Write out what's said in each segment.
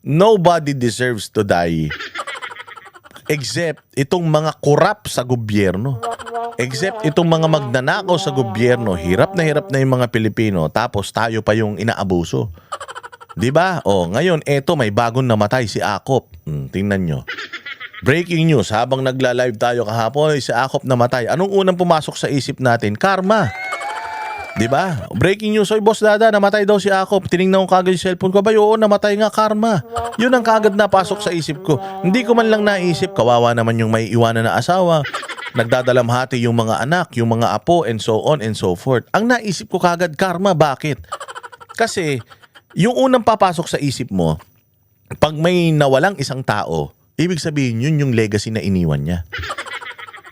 nobody deserves to die except itong mga korap sa gobyerno. Except itong mga magnanakaw sa gobyerno. Hirap na yung mga Pilipino, tapos tayo pa yung inaabuso. 'Di ba? Ngayon eto may bagong namatay si Akop. Tingnan nyo. Breaking news, habang nagla-live tayo kahapon, si Akop namatay. Anong unang pumasok sa isip natin? Karma. 'Di ba? Breaking news, oy boss Dada, namatay daw si Akop. Tiningnan ko kagad yung cellphone ko, oo, namatay nga, karma. Yun ang kagad napasok sa isip ko. Hindi ko man lang naisip, kawawa naman yung may iwanan na asawa. Nagdadalamhati yung mga anak, yung mga apo, and so on and so forth. Ang naisip ko kagad, karma. Bakit? Kasi yung unang papasok sa isip mo, pag may nawalang isang tao, ibig sabihin yun yung legacy na iniwan niya.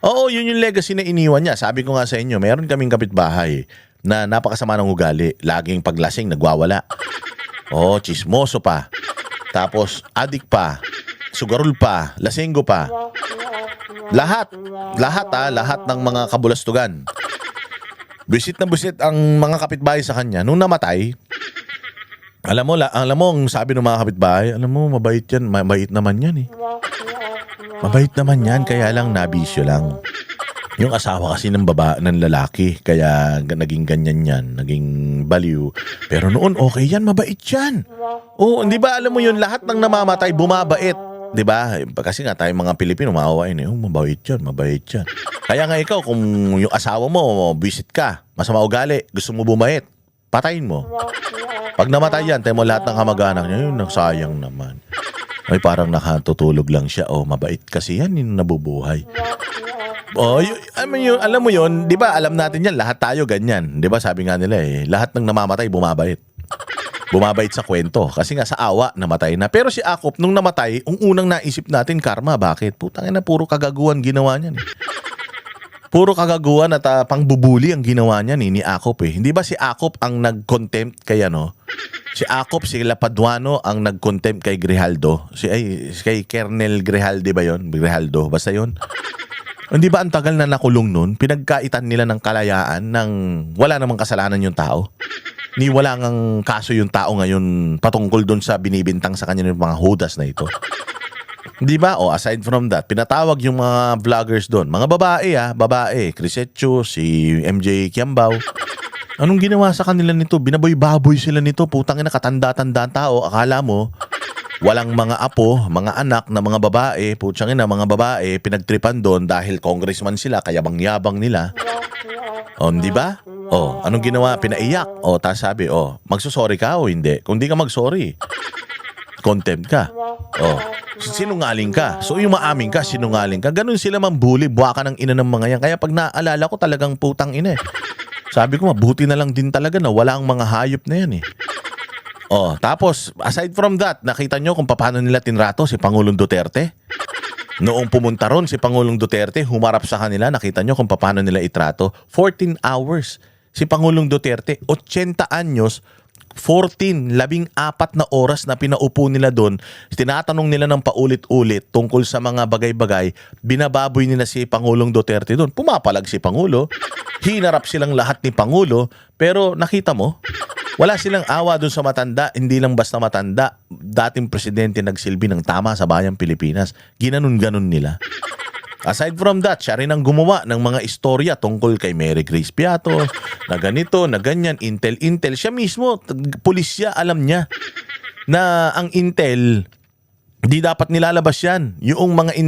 Oo, yun yung legacy na iniwan niya. Sabi ko nga sa inyo, meron kaming kapitbahay na napakasama ng ugali. Laging paglasing, nagwawala. Chismoso pa. Tapos, adik pa. Sugarol pa. Lasinggo pa. Lahat ng mga kabulastugan. Busit na busit ang mga kapitbahay sa kanya. Nung namatay, alam mo ang sabi ng mga kapitbahay, alam mo, mabait yan. Mabait naman yan eh. Mabait naman yan, kaya lang nabisyo lang. Yung asawa kasi ng lalaki, kaya naging ganyan yan, naging baliw. Pero noon, okay yan, mabait yan. Hindi ba alam mo yun, lahat ng namamatay, bumabait. 'Di ba? Kasi nga tayo mga Pilipino, maawain mabait yan. Kaya nga ikaw, kung yung asawa mo, visit ka, masama ugali, gusto mo bumait, patayin mo. Pag namatay yan, tayo mo lahat ng kamag-anak niya, yun, sayang naman. Ay, parang nakatutulog lang siya. Mabait kasi yan, yung nabubuhay. Alam mo yun, di ba, alam natin yan, lahat tayo ganyan. Di ba, sabi nga nila lahat ng namamatay, bumabait. Bumabait sa kwento. Kasi nga sa awa, namatay na. Pero si Akop, nung namatay, ang unang naisip natin, karma. Bakit? Putang ina, puro kagaguhan ginawa niyan. Puro kagaguhan at pangbubuli ang ginawa niyan ni Akop Hindi ba si Akop ang nag-contempt kay Si Akop, si Lapaduano ang nag-contempt kay Grijaldo. Kay Kernel Grijalde ba yon? Grijaldo, basta yon. Hindi ba ang tagal na nakulong nun? Pinagkaitan nila ng kalayaan ng wala namang kasalanan yung tao. Ni wala ngang kaso yung tao ngayon patungkol doon sa binibintang sa kanya ng mga hudas na ito. Di ba? Aside from that, pinatawag yung mga vloggers doon. Mga babae. Crisetio, si MJ Kiambao. Anong ginawa sa kanila nito? Binaboy-baboy sila nito. Putang ina, katanda-tanda tao. Akala mo, walang mga apo, mga anak na mga babae. Putang ina, mga babae, pinagtripan doon dahil congressman sila, kaya yabang nila. Di ba? Anong ginawa? Pinaiyak. Tapos sabi, magsusorry ka o hindi? Kung di ka magsorry, contempt ka. Sinungaling ka. So yung maamin ka, sinungaling ka. Ganun sila mambuli, buwa ka ng ina ng mga yan. Kaya pag naalala ko, talagang putang ina Sabi ko, mabuti na lang din talaga na wala ang mga hayop na yan Tapos, aside from that, nakita nyo kung paano nila tinrato si Pangulong Duterte? Noong pumunta ron si Pangulong Duterte, humarap sa kanila, nakita nyo kung paano nila itrato? 14 hours. Si Pangulong Duterte, 80 anyos, 14 na oras na pinaupo nila doon. Tinatanong nila ng paulit-ulit tungkol sa mga bagay-bagay. Binababoy nila si Pangulong Duterte doon. Pumapalag si Pangulo. Hinarap silang lahat ni Pangulo. Pero nakita mo, wala silang awa doon sa matanda. Hindi lang basta matanda. Dating presidente nagsilbi ng tama sa bayang Pilipinas. Ginanon-ganon nila. Aside from that, siya rin ang gumawa ng mga istorya tungkol kay Mary Grace Piato, na ganito, na ganyan, intel. Siya mismo, pulis siya, alam niya na ang intel, di dapat nilalabas yan. Yung mga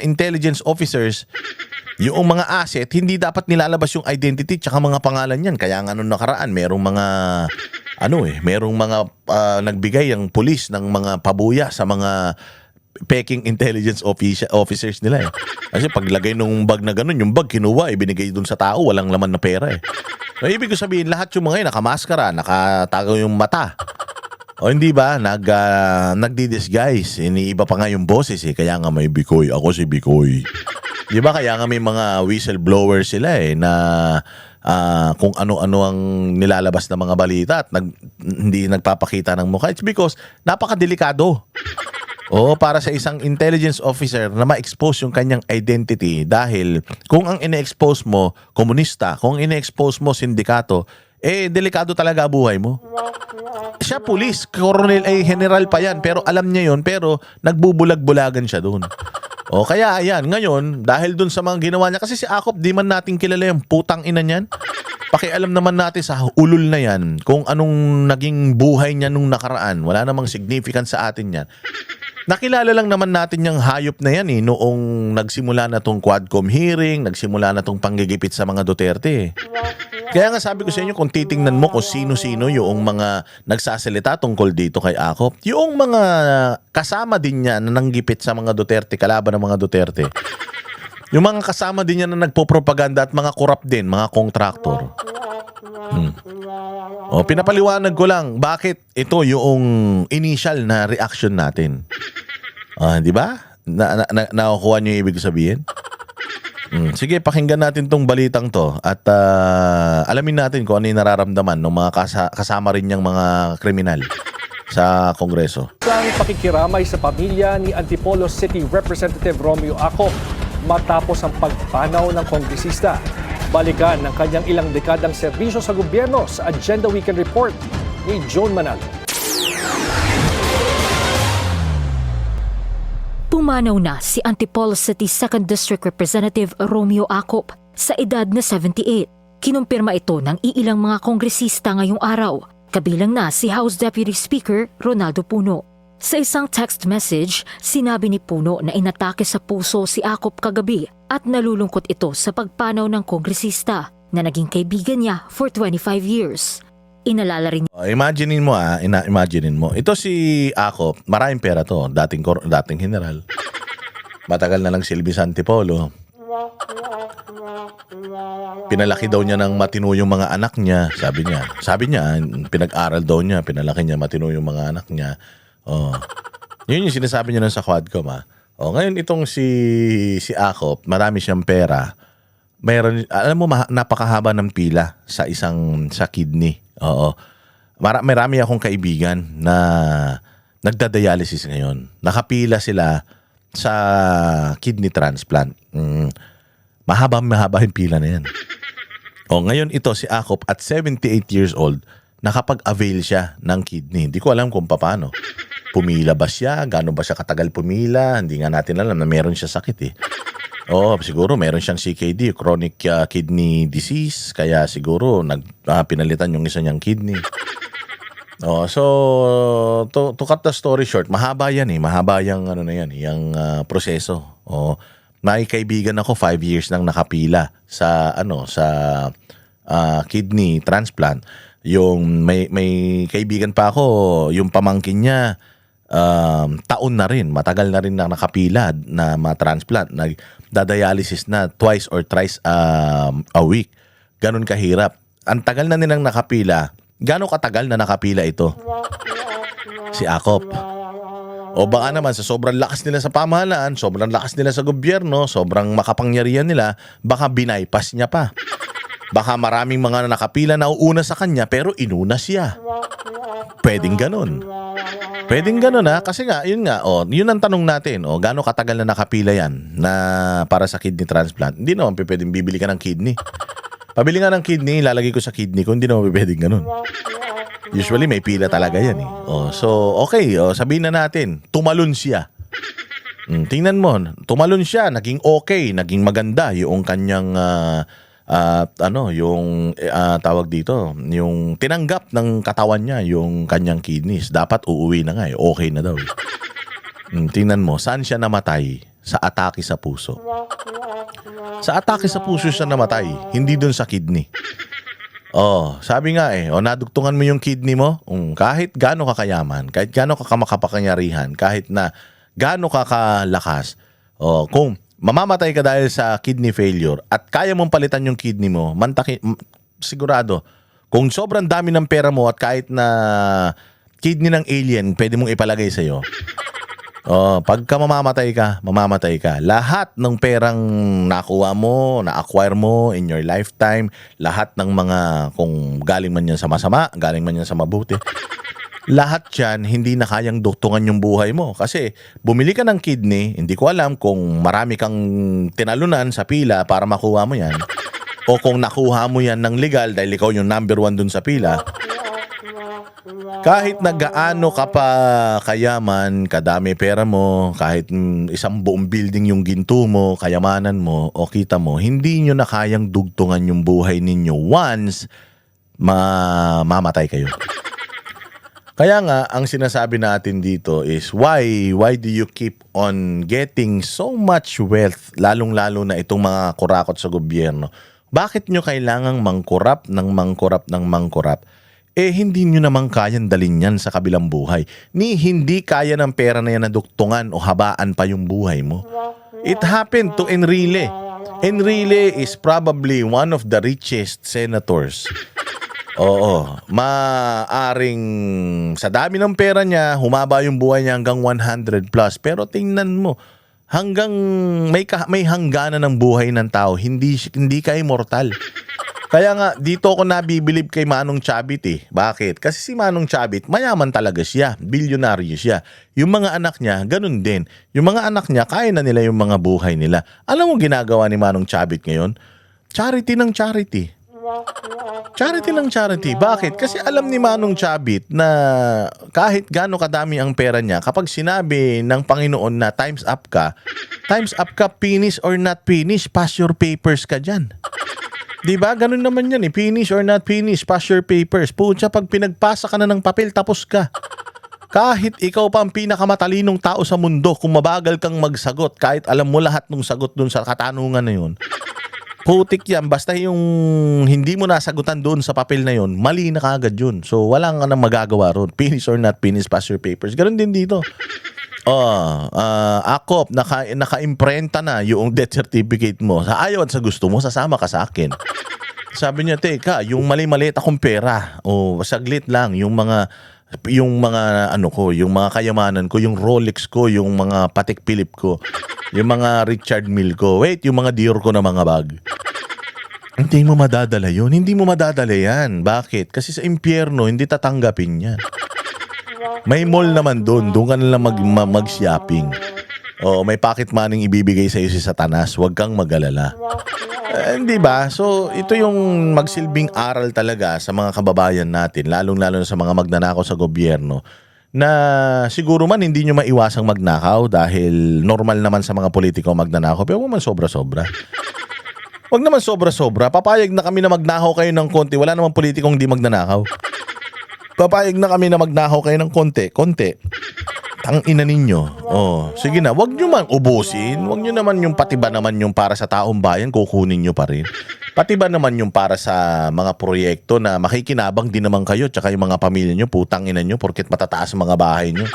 intelligence officers, yung mga asset, hindi dapat nilalabas yung identity tsaka mga pangalan yan. Kaya nga nung nakaraan, merong mga nagbigay ang pulis ng mga pabuya sa mga peking intelligence officers nila Kasi paglagay nung bag na ganun, yung bag kinuha, ibinigay dun sa tao, walang laman na pera So, ibig ko sabihin, lahat yung mga yun, nakamaskara, nakatago yung mata. Hindi ba? Nagdi-disguise. Iniiba pa nga yung boses Kaya nga may Bikoy. Ako si Bikoy. Di ba? Kaya nga may mga whistleblower sila na kung ano-ano ang nilalabas ng mga balita at hindi nagpapakita ng mukha. It's because napakadelikado. Para sa isang intelligence officer na ma-expose yung kanyang identity dahil kung ang ine-expose mo, komunista, kung ine-expose mo, sindikato, delikado talaga buhay mo. Siya pulis, colonel, general pa yan, pero alam niya yon, pero nagbubulag-bulagan siya doon. O kaya ayan, ngayon, dahil doon sa mga ginawa niya, kasi si Akop, di man natin kilala yung putang ina niyan. Pakialam naman natin sa ulol na yan, kung anong naging buhay niya nung nakaraan. Wala namang significance sa atin yan. Nakilala lang naman natin yung hayop na yan noong nagsimula na tong Quadcom hearing, nagsimula na tong panggigipit sa mga Duterte. Kaya nga sabi ko sa inyo, kung titingnan mo kung sino-sino yung mga nagsasalita tungkol dito kay Akop, yung mga kasama din niya na nanggipit sa mga Duterte, kalaban ng mga Duterte, yung mga kasama din niya na nagpo-propaganda at mga korap din, mga kontraktor. Pinapaliwanag ko lang bakit ito yung initial na reaction natin. Di ba? Nakukuha niyo yung ibig sabihin? Sige, pakinggan natin tong balitang to at alamin natin kung ano yung nararamdaman ng mga kasama rin niyang mga kriminal sa Kongreso. Ang pakikiramay sa pamilya ni Antipolo City Representative Romeo Acop matapos ang pagpanaw ng kongresista. Balikan ng kanyang ilang dekadang serbisyo sa gobyerno sa Agenda Weekend Report ni Joan Manalo. Pumanaw na si Antipolo City 2nd District Representative Romeo Acop sa edad na 78. Kinumpirma ito ng iilang mga kongresista ngayong araw, kabilang na si House Deputy Speaker Ronaldo Puno. Sa isang text message, sinabi ni Puno na inatake sa puso si Acop kagabi at nalulungkot ito sa pagpanaw ng kongresista na naging kaibigan niya for 25 years. Inalala rin Imaginein mo. Ito si Acop, maraming pera to, dating general. Matagal na lang silbi sa Antipolo. Pinalaki daw niya ng matino yung mga anak niya, sabi niya. Pinag-aral daw niya, pinalaki niya matino yung mga anak niya. Yun yung sinasabi niya sa Quadcom. Ngayon itong si Acop, marami siyang pera. Mayroon, alam mo, napakahaba ng pila sa kidney. Marami akong kaibigan na nagda-dialysis ngayon. Nakapila sila sa kidney transplant. Mahaba yung pila na yan. Ngayon ito si Acop at 78 years old, nakapag-avail siya ng kidney. Hindi ko alam kung paano. Pumila ba siya? Gaano ba siya katagal pumila? Hindi nga natin alam na meron siya sakit . Siguro meron siyang CKD, chronic kidney disease. Kaya siguro pinalitan yung isa niyang kidney. To cut the story short, mahaba yan . Mahaba yung yung proseso. May kaibigan ako 5 years nang nakapila sa kidney transplant. Yung may kaibigan pa ako, yung pamangkin niya taon na rin, matagal na rin na nakapila na ma-transplant, nagda-dialysis na twice or thrice a week. Ganun kahirap. Ang tagal na nilang nakapila. Gano'ng katagal na nakapila ito? Si Acop. O baka naman sa sobrang lakas nila sa pamahalaan, sobrang lakas nila sa gobyerno, sobrang makapangyarihan nila, baka binaypas niya pa. Baka maraming mga nakapila na uuna sa kanya pero inuna siya. Pwedeng ganun. Kasi nga, yun ang tanong natin. Gaano katagal na nakapila yan na para sa kidney transplant? Hindi naman pwedeng bibili ka ng kidney. Pabili nga ng kidney, lalagay ko sa kidney ko, hindi naman pwedeng ganun. Usually may pila talaga yan . Sabihin na natin, tumalon siya. Tingnan mo, tumalon siya, naging okay, naging maganda yung kanyang tawag dito, yung tinanggap ng katawan niya yung kanyang kidneys. Dapat uuwi na nga okay na daw . Tingnan mo, saan siya namatay? Sa atake sa puso. Sa atake sa puso siya namatay, hindi dun sa kidney. Sabi nga nadugtungan mo yung kidney mo, kahit gaano ka kayaman, kahit gaano ka makapangyarihan, kahit na gaano ka kalakas, kung mamamatay ka dahil sa kidney failure at kaya mong palitan yung kidney mo, sigurado, kung sobrang dami ng pera mo at kahit na kidney ng alien pwede mong ipalagay sa'yo, pagka mamamatay ka. Lahat ng perang nakuha mo, na-acquire mo in your lifetime, lahat ng mga, kung galing man yan sa masama, galing man yan sa mabuti, lahat yan hindi na kayang duktungan yung buhay mo. Kasi bumili ka ng kidney, hindi ko alam kung marami kang tinalunan sa pila para makuha mo yan. o kung nakuha mo yan ng legal dahil ikaw yung number 1 dun sa pila, kahit na gaano ka pa kayaman, kadami pera mo, kahit isang buong building yung ginto mo, kayamanan mo, o kita mo, hindi nyo na kayang dugtungan yung buhay ninyo once mamatay kayo. Kaya nga, ang sinasabi natin dito is why do you keep on getting so much wealth, lalong-lalo na itong mga kurakot sa gobyerno? Bakit nyo kailangang mangkurap ng mangkurap? Hindi nyo namang kayang dalhin yan sa kabilang buhay. Hindi kaya ng pera na yan na duktungan o habaan pa yung buhay mo. It happened to Enrile. Enrile is probably one of the richest senators. Oo, maaring sa dami ng pera niya, humaba yung buhay niya hanggang 100 plus. Pero tingnan mo, hanggang may hangganan ng buhay ng tao, hindi ka immortal. Kaya nga, dito ako nabibilib kay Manong Chavit eh. Bakit? Kasi si Manong Chavit, mayaman talaga siya. Bilyonaryo siya. Yung mga anak niya, ganun din. Yung mga anak niya, kaya na nila yung mga buhay nila. Alam mo ginagawa ni Manong Chavit ngayon? Charity ng charity. Charity ng charity. Bakit? Kasi alam ni Manong Chavit na kahit gaano kadami ang pera niya, kapag sinabi ng Panginoon na times up ka, finish or not finish, pass your papers ka dyan. Diba? Ganun naman yan eh. Finish or not finish, pass your papers. Pucha, pag pinagpasa ka na ng papel, tapos ka. Kahit ikaw pa ang pinakamatalinong tao sa mundo, kung mabagal kang magsagot, kahit alam mo lahat ng sagot dun sa katanungan na yun, putik yan. Basta yung hindi mo nasagutan doon sa papel na yun, mali na kagad yun. So, wala ka nang magagawa ron. Finish or not finish, pass your papers. Ganun din dito. Akop, naka-imprenta na yung death certificate mo. Sa ayaw at sa gusto mo, sasama ka sa akin. Sabi niya, teka, yung mali-maliit akong pera, saglit lang, yung mga kayamanan ko, yung Rolex ko, yung mga Patek Philippe ko, yung mga Richard Mille ko, yung mga Dior ko na mga bag. Hindi mo madadala yun. Hindi mo madadala yan. Bakit? Kasi sa impyerno, hindi tatanggapin yan. May mall naman doon. Doon ka nalang mag-shopping. May pocket money ibibigay sa iyo si Satanas. Huwag kang mag-alala. Hindi ba? So, ito yung magsilbing aral talaga sa mga kababayan natin, lalong-lalo na sa mga magnanakaw sa gobyerno, na siguro man hindi nyo maiwasang magnakaw dahil normal naman sa mga politiko magnanakaw, pero huwag man sobra-sobra. Huwag naman sobra-sobra. Papayag na kami na magnakaw kayo ng konti. Wala namang politikong hindi magnanakaw. Papayag na kami na magnakaw kayo ng konti. Tangina ninyo. Sige na, wag nyo man ubusin. Wag nyo naman yung patiba naman yung para sa taong bayan, kukunin nyo pa rin. Patiba naman yung para sa mga proyekto na makikinabang din naman kayo tsaka yung mga pamilya nyo, putang ina nyo, porket matataas ang mga bahay nyo.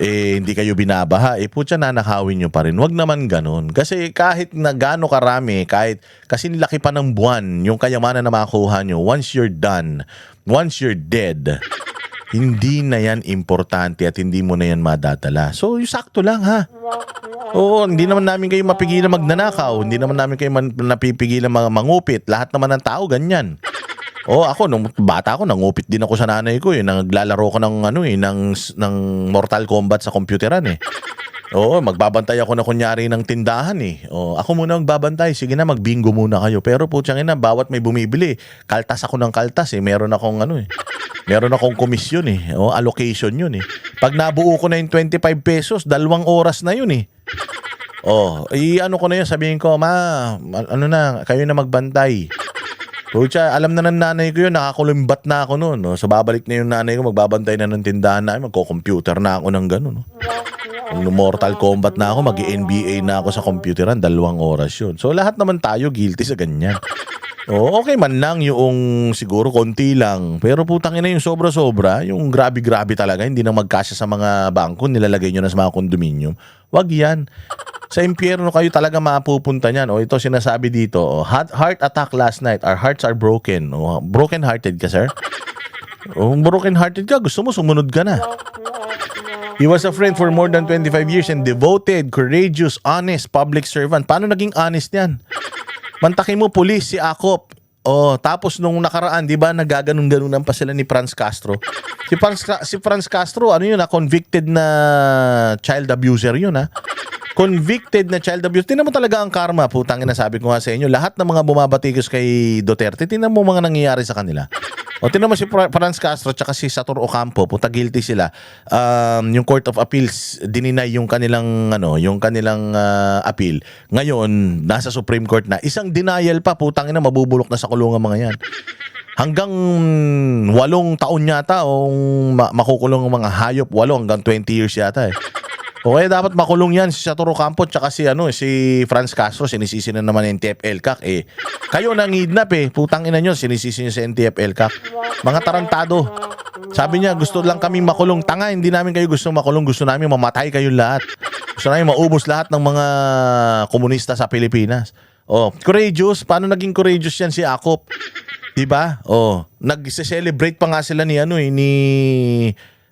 Hindi kayo binabaha, putya nanakawin nyo pa rin. Wag naman ganun. Kasi kahit na gaano karami, kasi nilaki pa ng buwan, yung kayamanan na makuha nyo, once you're done, once you're dead, hindi na yan importante at hindi mo na yan madadala. So, yung sakto lang ha. Hindi naman namin kayo mapigilan magnanakaw. Hindi naman namin kayo napipigilan mangupit. Lahat naman ng tao ganyan. Ako nung bata ako nangupit din ako sa nanay ko naglalaro ko ng ng Mortal Kombat sa computeran eh. Magbabantay ako na kunyari ng tindahan eh. Ako muna magbabantay. Sige na, magbingo muna kayo. Pero putyang ina, bawat may bumibili, kaltas ako ng kaltas eh. Meron akong meron akong komisyon eh. Allocation yun eh. Pag nabuo ko na yung 25 pesos, 2 oras na yun eh. Ko na yun, sabihin ko, kayo na magbantay. Pucha, alam na ng nanay ko yun, nakakulimbat na ako noon. So babalik na yung nanay ko, magbabantay na ng tindahan namin, magko-computer na ako ng gano'n. Kung Mortal Kombat na ako, mag-NBA na ako sa computeran, 2 oras yun. So lahat naman tayo guilty sa ganyan. Okay man lang yung siguro konti lang. Pero putang ina yung sobra-sobra, yung grabe-grabe talaga, hindi na magkasya sa mga bangko, nilalagay nyo na sa mga kondominium. Wag yan. Sa impyerno kayo talaga mapupunta niyan. Ito sinasabi dito, heart attack last night. Our hearts are broken. Broken-hearted ka, sir? Broken-hearted ka, gusto mo sumunod ka na. He was a friend for more than 25 years and devoted, courageous, honest public servant. Paano naging honest yan? Mantakin mo, police, si Akop. Tapos nung nakaraan, di ba, nagaganon-ganunan pa sila ni Franz Castro. Si Franz Castro, convicted na child abuser yun, ha? Convicted na child abuse. Tingnan mo talaga ang karma. Putang ina, sabi ko nga sa inyo, lahat ng mga bumabatikos kay Duterte, tingnan mo mga nangyayari sa kanila. O tingnan mo si Franz Castro tsaka si Sator Ocampo, puta guilty sila. Yung Court of Appeals dininay yung kanilang appeal. Ngayon, nasa Supreme Court na. Isang denial pa, putang ina, mabubulok na sa kulungan mga yan. Hanggang 8 taon yata o makukulong ang mga hayop, 8 hanggang 20 years yata eh. O kaya dapat makulong yan si Sator Ocampo tsaka si Franz Castro, sinisisi na naman ng NTF-ELCAC eh. Kayo nangidnap eh, putang ina nyo, sinisisi nyo sa NTF-ELCAC. Mga tarantado. Sabi niya, gusto lang kami makulong. Tanga, hindi namin kayo gusto makulong, gusto namin mamatay kayong lahat. Gusto namin maubos lahat ng mga komunista sa Pilipinas. Oh, courageous, paano naging courageous yan si Akop? Diba? Oh, nagse-celebrate pa nga sila ni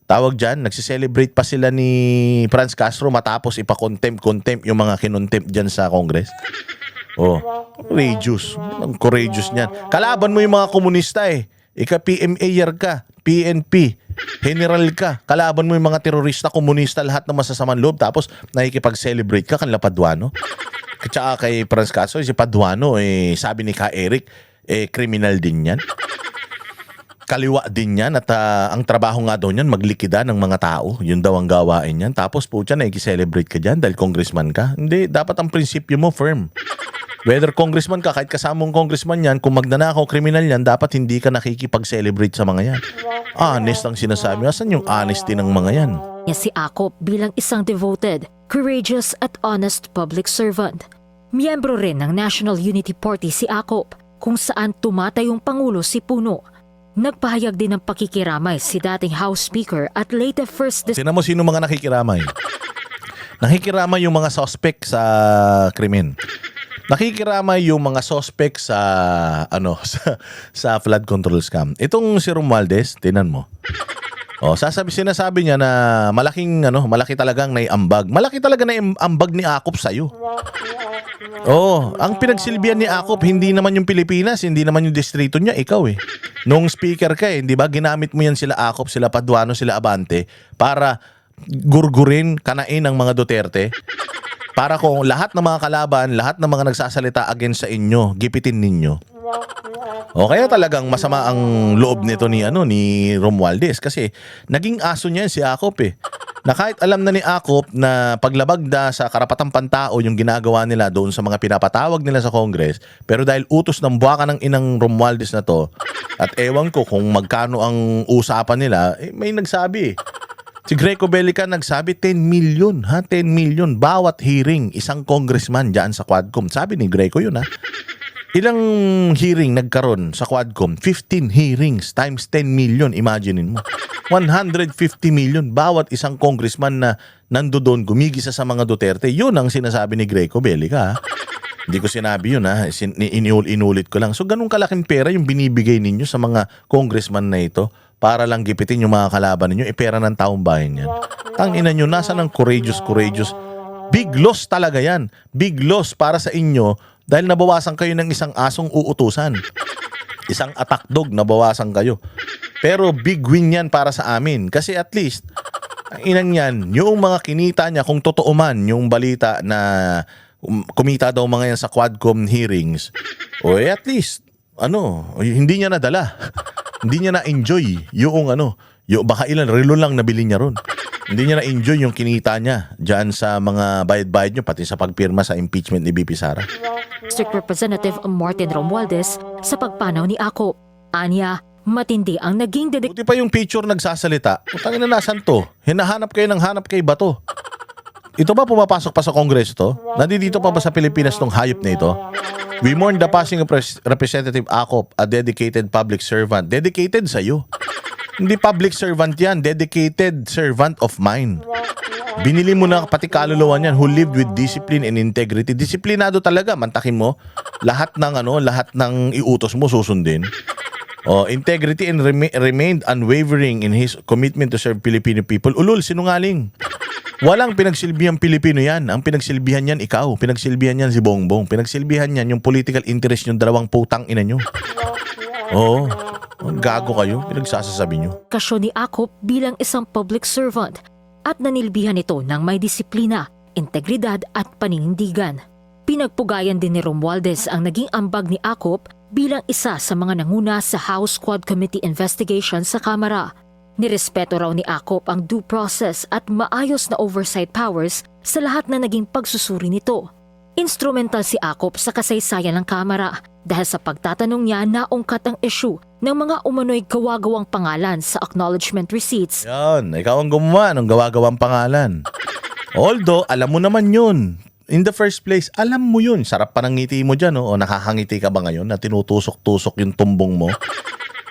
tawag dyan, nagse-celebrate pa sila ni Franz Castro matapos ipa-contempt yung mga kinontempt dyan sa Congress. Oh, courageous. Ang courageous niyan. Kalaban mo yung mga komunista eh. Ika-PMA-er ka, PNP, general ka. Kalaban mo yung mga terorista, komunista, lahat ng masasamang loob. Tapos nakikipag-celebrate ka kanila Paduano. Tsaka kay Franz Castro, si Paduano, sabi ni Ka Eric, criminal din yan. Kaliwa din yan at ang trabaho nga daw niyan maglikida ng mga tao. Yun daw ang gawain niyan. Tapos po siya nakikiselebrate ka dyan dahil congressman ka. Hindi, dapat ang prinsipyo mo firm. Whether congressman ka, kahit kasamang congressman yan, kung magnanakaw kriminal yan, dapat hindi ka nakikipag-celebrate sa mga yan. Honest ang sinasabi. Asan yung honesty ng mga yan? Si Akop bilang isang devoted, courageous at honest public servant. Miyembro rin ng National Unity Party si Akop, kung saan tumatayong Pangulo si Puno. Nagpahayag din ng pakikiramay si dating House Speaker at late First Tingnan mo sino mga nakikiramay. Nakikiramay yung mga suspect sa krimen. Nakikiramay yung mga suspect sa sa flood control scam. Itong si Romualdez, tingnan mo. Oh, sinasabi niya na malaki talagang naiambag. Malaki talaga naiambag ni Akop sa'yo. Oh, ang pinagsilbihan ni Akop hindi naman yung Pilipinas, hindi naman yung distrito niya, ikaw eh. Nung speaker ka di ba? Ginamit mo yan sila Akop, sila Paduano, sila Abante para gurgurin, kanain ang mga Duterte. Para kung lahat ng mga kalaban, lahat ng mga nagsasalita against sa inyo, gipitin ninyo. O kaya talagang masama ang loob nito ni Romualdez kasi naging aso niya si Akop eh. Na kahit alam na ni Akop na paglabag na sa karapatang pantao yung ginagawa nila doon sa mga pinapatawag nila sa Congress, pero dahil utos ng buwaka ng inang Romualdez na to, at ewan ko kung magkano ang usapan nila, may nagsabi eh. Si Greco Bellica nagsabi 10 million, 10 million bawat hearing isang congressman diyan sa Quadcom. Sabi ni Greco yun Ilang hearing nagkaroon sa Quadcom? 15 hearings times 10 million, imaginein mo. 150 million bawat isang congressman na nandoon gumigisa sa mga Duterte. Yun ang sinasabi ni Greco Bellica. Hindi ko sinabi yun inulit ko lang. So ganun kalaking pera yung binibigay ninyo sa mga congressman na ito para lang gipitin yung mga kalaban ninyo, pera ng taong bayan yan. Tangina nyo, nasa ng courageous. Big loss talaga yan. Big loss para sa inyo dahil nabawasan kayo ng isang asong uutusan. Isang attack dog, nabawasan kayo. Pero big win yan para sa amin. Kasi at least, ang inang yan, yung mga kinita niya, kung totoo man yung balita na kumita daw mga yan sa Quadcom hearings, at least, hindi niya nadala. Hindi niya na-enjoy yung baka ilan relo lang nabili niya ron. Hindi niya na-enjoy yung kinita niya dyan sa mga bayad-bayad niyo, pati sa pagpirma sa impeachment ni BP Sara. District Representative Martin Romualdez sa pagpanaw ni Akop. Anya, matindi ang naging Buti pa yung picture nagsasalita. Utangin na nasan to? Hinahanap kayo ng hanap kay bato. Ito ba pumapasok pa sa Kongreso to? Nandito pa ba sa Pilipinas tong hayop na ito? We mourn the passing of Representative Akop, a dedicated public servant. Dedicated sa'yo. Hindi public servant yan. Dedicated servant of mine. Binili mo na pati kaluluwa niyan who lived with discipline and integrity. Disiplinado talaga. Mantakin mo. Lahat ng iutos mo susundin. Integrity and remained unwavering in his commitment to serve Filipino people. Ulul, sinungaling. Walang pinagsilbihang Pilipino yan. Ang pinagsilbihan yan ikaw. Pinagsilbihan yan si Bongbong. Pinagsilbihan yan yung political interest yung dalawang putang ina nyo. Gago kayo. Pinagsasasabi nyo. Kasyon ni Akop bilang isang public servant at nanilbihan ito ng may disiplina, integridad at paninindigan. Pinagpugayan din ni Romualdez ang naging ambag ni Acop bilang isa sa mga nanguna sa House Quad Committee investigation sa Kamara. Nirespeto raw ni Acop ang due process at maayos na oversight powers sa lahat na naging pagsusuri nito. Instrumental si Acop sa kasaysayan ng Kamara dahil sa pagtatanong niya naungkat ang issue ng mga umano'y gawa-gawang pangalan sa acknowledgement receipts. Yan, ikaw ang gumawa ng gawa-gawang pangalan. Although, alam mo naman yun. In the first place, alam mo yun. Sarap pa ng ngiti mo dyan, o nakakangiti ka ba ngayon na tinutusok-tusok yung tumbong mo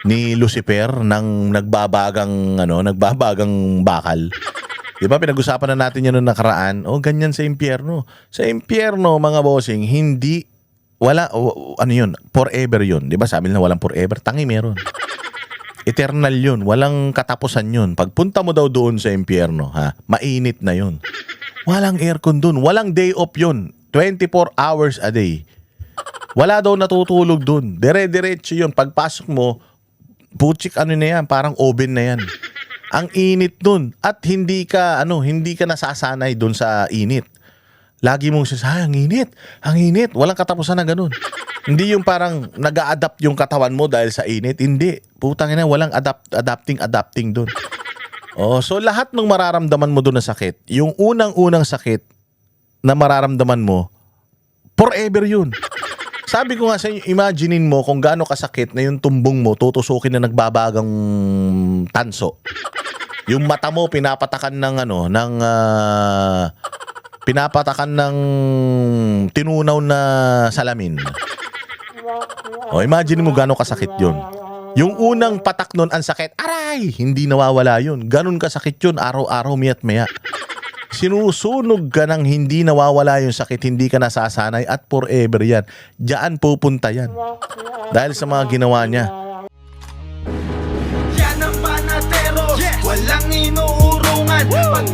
ni Lucifer ng nagbabagang bakal? Di ba pinag-usapan na natin yan noong nakaraan? Ganyan sa impyerno. Sa impyerno, mga bossing, forever yun. Di ba sabi nila walang forever? Tangi meron. Eternal yun. Walang katapusan yun. Pagpunta mo daw doon sa impyerno, mainit na yun. Walang aircon doon. Walang day off yun. 24 hours a day. Wala daw natutulog doon. Dire-diretso yun. Pagpasok mo, putsik na yan. Parang oven na yan. Ang init doon. At hindi ka nasasanay doon sa init. Lagi mong sasabi, ang init. Walang katapusan na ganun. Hindi yung parang nag-a-adapt yung katawan mo dahil sa init. Hindi. Putang ina, walang adapting doon. So lahat ng mararamdaman mo doon na sakit, yung unang-unang sakit na mararamdaman mo, forever yun. Sabi ko nga sa inyo, imaginein mo kung gaano kasakit na yung tumbong mo tutusukin na nagbabagang tanso. Yung mata mo pinapatakan ng tinunaw na salamin. Imagine mo gaano kasakit yun. Yung unang patak nun, ang sakit, aray! Hindi nawawala yun. Ganun kasakit yun, araw-araw, miya't maya. Sinusunog ka ng hindi nawawala yung sakit, hindi ka nasasanay at forever yan. Diyan pupunta yan. Dahil sa mga ginawa niya. Yan ang panatero, walang inuurungan. Pag